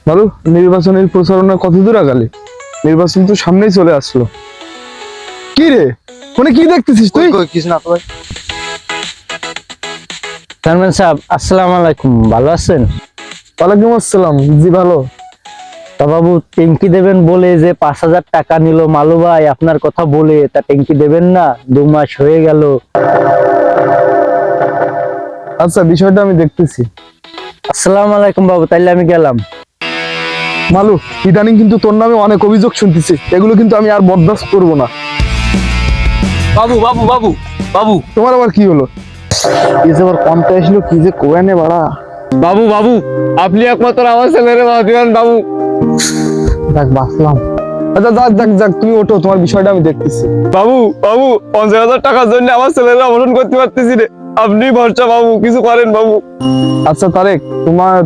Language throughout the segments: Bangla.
বলো, নির্বাচনের প্রচারণা কত দূর আগালে? নির্বাচন তো সামনেই চলে আসলো। কি রে, ফোনে কি দেখতেছিস তুই? কিছু না তো ভাই। চেয়ারম্যান সাহেব, আসসালামু আলাইকুম। ভালো আছেন? ওয়ালাইকুম আসসালাম। জি ভালো। তা বাবু, ট্যাঙ্কি দেবেন বলে যে 5,000 টাকা নিল মালু ভাই আপনার কথা বলে, তা ট্যাঙ্কি দেবেন না? 2 মাস হয়ে গেল। আচ্ছা, বিষয়টা আমি দেখতেছি। আসসালামু আলাইকুম বাবু, তাইলে আমি গেলাম। মালু, ইদানিং কিন্তু তোর নামে অনেক অভিযোগ শুনতেছি, এগুলো কিন্তু আমি আর বরদাস্ত করবো না। বাবু বাবু বাবু বাবু তোমার আবার কি হলো? কি যে আবার কমতে আসলো, কি যে কোয়ানে বাড়া। বাবু বাবু, আপনি একমাত্র আমার ছেলের মা দিবেন বাবু। দেখ বাঁচলাম। আচ্ছা যাক যাক যাক, তুমি ওঠো, তোমার বিষয়টা আমি দেখতেছি। বাবু বাবু, 50,000 টাকার জন্য আমার ছেলেরা অবলম্বন করতে পারতেছি রে। আপনি ভরসা বাবু, কিছু করেন বাবু। আচ্ছা তারেক,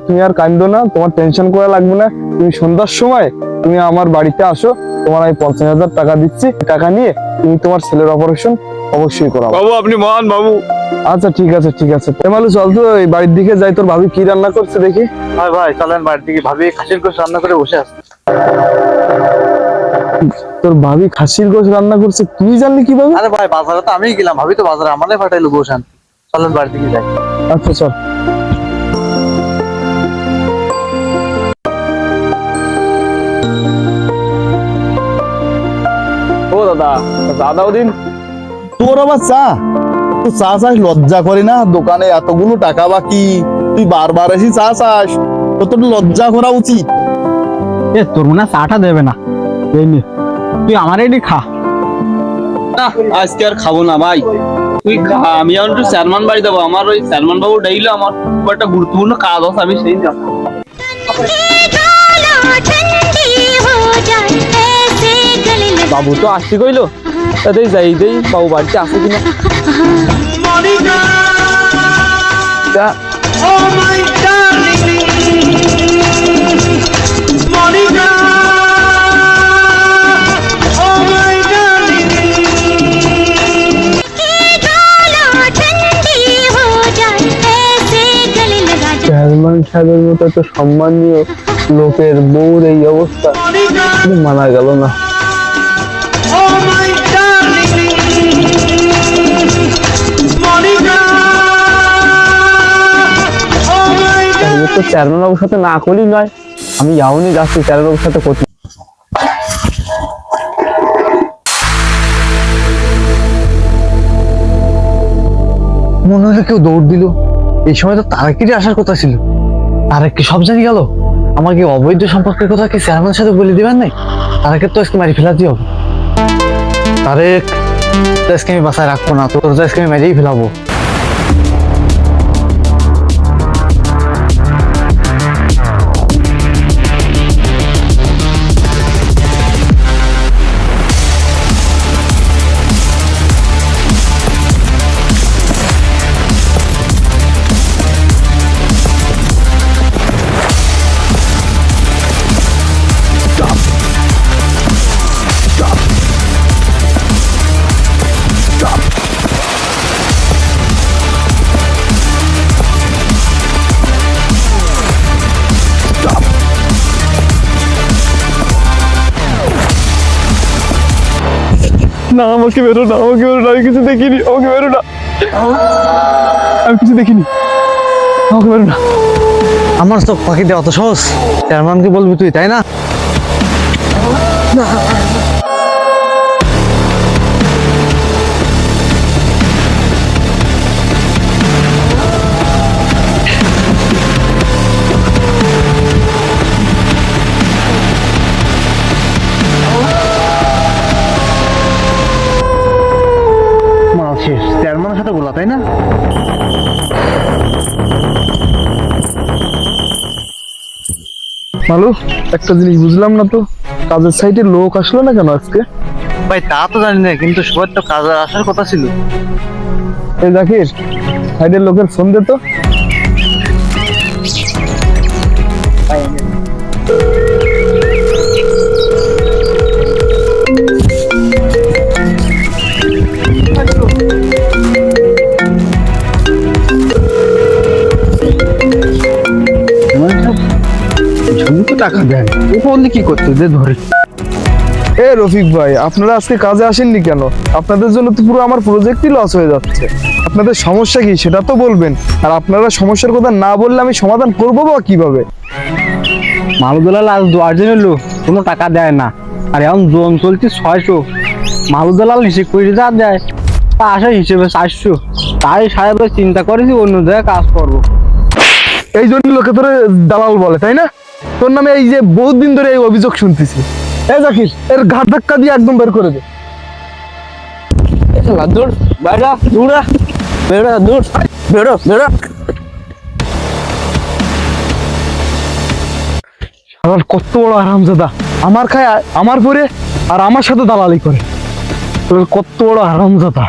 তুমি আর কান্দো না, তোমার টেনশন করা লাগবে না। তুমি সন্ধ্যার সময় তুমি আমার বাড়িতে আসো, তোমার আমি 50,000 টাকা দিচ্ছি। টাকা নিয়ে তুমি তোমার ছেলের অপারেশন অবশ্যই করাবো। বাবু আপনি মহান বাবু। আচ্ছা ঠিক আছে ঠিক আছে। এমালু চল তো, এই বাড়ির দিকে যাই, তোর ভাবি কি রান্না করছে দেখি। ভাই ভাই চলেন বাড়ির দিকে, ভাবি খাসির গোশ রান্না করে বসে আছে। তোর ভাবি খাসির গোশ রান্না করছে, তুই জানলি কিভাবে? আরে ভাই, বাজারে তো আমিই গেলাম, ভাবি তো বাজারে আমারে পাঠাইলো গোশ আনতে। চলেন বাড়ির দিকে যাই। আচ্ছা চল। ও দাদা, দাদা ওদিন তোর আবার চা? তো চা চাস লজ্জা করে না? দোকানে এতগুলো টাকা বাকি, তুই বারবার এসে চা চাস, তোর তো একটু লজ্জা করা উচিত। তোর মনে চাটা দেবে না, তুই আমার এটি খা। না, আজকে আর খাবো না ভাই, তুই খা। আমি এখন একটু চেয়ারম্যান বাড়ি যাবো, আমার ওই চেয়ারম্যান বাবু ডাইলো, আমার খুব একটা গুরুত্বপূর্ণ কাজ আছে, আমি সেই যাবো। বাবু তো আসতে কইলো, তাতেই যাই দেই বাবু বাড়িতে আছে কিনা। চেয়ারম্যান সাহেবের মতো এত সম্মানীয় লোকের বউর এই অবস্থা, মানা গেল না। তো চেয়ারম্যান বাবুর সাথে না করলেই নয়, আমি যাওনি যাচ্ছি চেয়ারম্যান বাবুর সাথে করতে। মনে হলো কেউ দৌড় দিল। এই সময় তো তারেকেরই আসার কথা ছিল। তারেক কি সব জানি গেল? আমাকে অবৈধ সম্পর্কের কথা কি চেয়ারম্যানের সাথে বলে দিবেন নাই? তারেকের তো আজকে মারি ফেলাতেই হবে। তারেক, আজকে আমি বাসায় রাখবো না, তোর আজকে আমি মেরেই ফেলাবো। না আমাকে বেরো না, আমাকে বেরো না, আমি কিছু দেখিনি, আমাকে বেরো না, আমি কিছু দেখিনি, আমাকে বেরো না। আমার চোখ পাখি দেওয়া তো সহজ, চেয়ারম্যানকে বলবি তুই, তাই না? চেয়ারম্যানের সাথে বলা, তাই না? মালু, একটা জিনিস বুঝলাম না তো, কাজের সাইডে লোক আসলো না কেন আজকে? ভাই তা তো জানি না, কিন্তু সবার তো কাজে আসার কথা ছিল। এই জাকির, সাইডের লোকের ফোন দে তো। ছবি টাকা দেন, ও বললে কি করতে দে ধরে। এ রফিক ভাই, আপনারা আজকে কাজে আসেননি কেন? আপনাদের জন্য তো পুরো আমার প্রজেক্টই লস হয়ে যাচ্ছে। আপনাদের সমস্যা কি সেটা তো বলবেন। আর আপনারা সমস্যার কথা না বললে আমি সমাধান করবো বা কিভাবে? মালুদলাল আজ 10 দিন হলো কোনো টাকা দেয় না, আর এখন জোন চলছে 600। মালুদলাল হিসেব করে যা দেয় তা আসে হিসেবে 400। তাই সাহেব চিন্তা করেছি অন্য জায়গায় কাজ করবো। এই জন্য লোকে তোরে দালাল বলে, তাই না? তোর নামে এই যে বহুত দিন ধরে এই অভিযোগ শুনতেছি। এ জাকির, এর ঘাট ধাক্কা দিয়ে একদম বের করে দে। দূর বাইরা দূরা বেরো, দূর বেরো বেরো। শালার কত বড় হারামজাদা, আমার খায় আমার পরে আর আমার সাথে দালালি করে। শালার কত বড় হারামজাদা।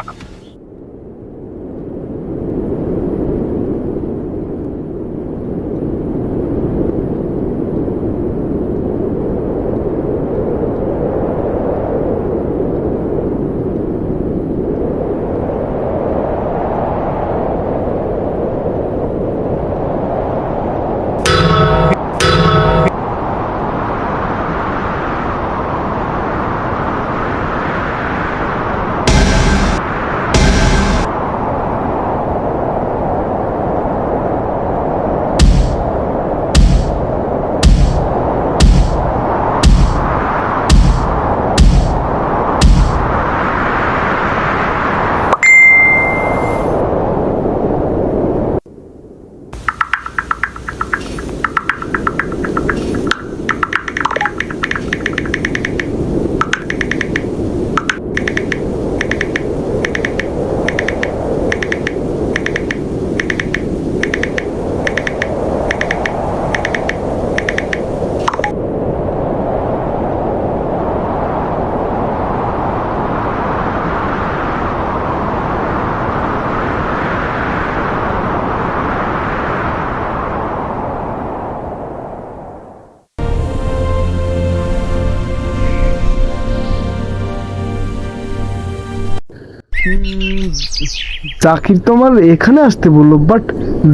জাকির তোমার এখানে আসতে বললো, বাট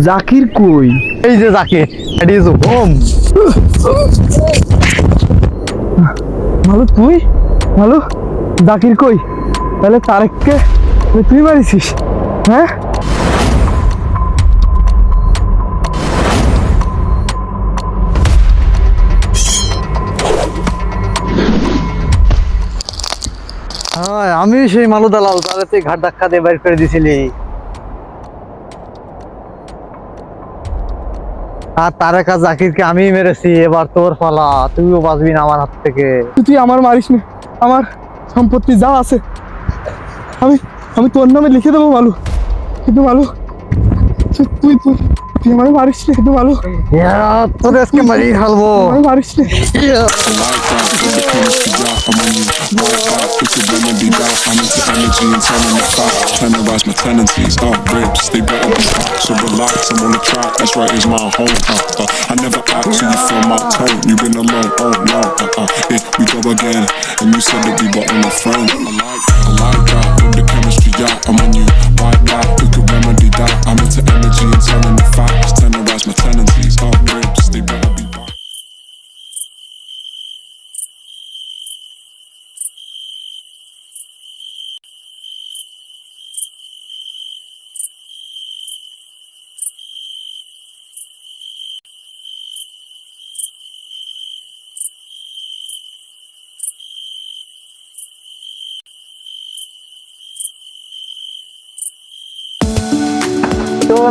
জাকির কই? এই যে জাকির, দ্যাট ইজ হোম। ভালো তুই, ভালো জাকির কই? তাহলে তারেককে তুই মারিছিস, হ্যাঁ? হ্যাঁ, আমি সেই মালু দালাল, তাহলে তুই ঘাট ধাক্কা দিয়ে বের করে দিছিলি। আর তারেক আর জাকিরকে আমি মেরেছি, এবার তোর পালা, তুইও বাঁচবি না আমার হাত থেকে। তুই আমার মারিস না, আমার সম্পত্তি যা আছে আমি আমি তোর নামে লিখে দেবো ভালো, কিন্তু ভালো তুই তুই তুই আমার মারিস না, কিন্তু ভালো তোর আজকে মারিয়ে ফেলবো। আমার মারিস না। I'm into energy and telling the facts. Trying to rise my tendencies. Ribs, they better be hot. So relax, I'm on the track. That's right, it's my home. I never act, so you feel my tone. You've been alone, oh no. Yeah, we go again. And you said that we were on a friend. I like that. With the chemistry, yeah, I'm on you. Why that? We could remedy that. I'm into energy and telling the facts. Trying to rise my tendencies. Ribs, they better be hot.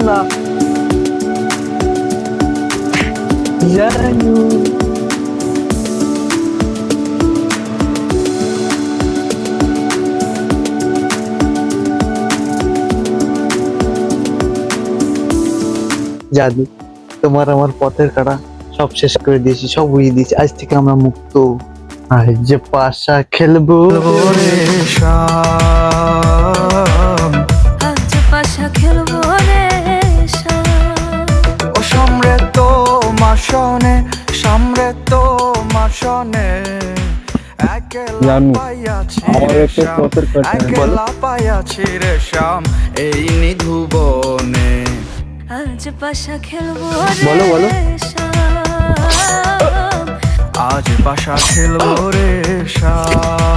না জানু জাদু, তোমার আমার পথের কাটা সব শেষ করে দিয়েছি, সব উড়িয়ে দিয়েছি। আজ থেকে আমরা মুক্ত। আজ যে পাশা খেলবো রে শাম, আজ পাশা খেলবো রে ও সামরে তো মাসনে, সামরে তো মাসনে, জানু, আমার একটা পথের কাটা। একলা পাইয়াছি রে শাম এই নিধুবনে। আজ পাশা খেলবো বলো, বলো। রে শাম, আজ পাশা খেলবো রে শাম।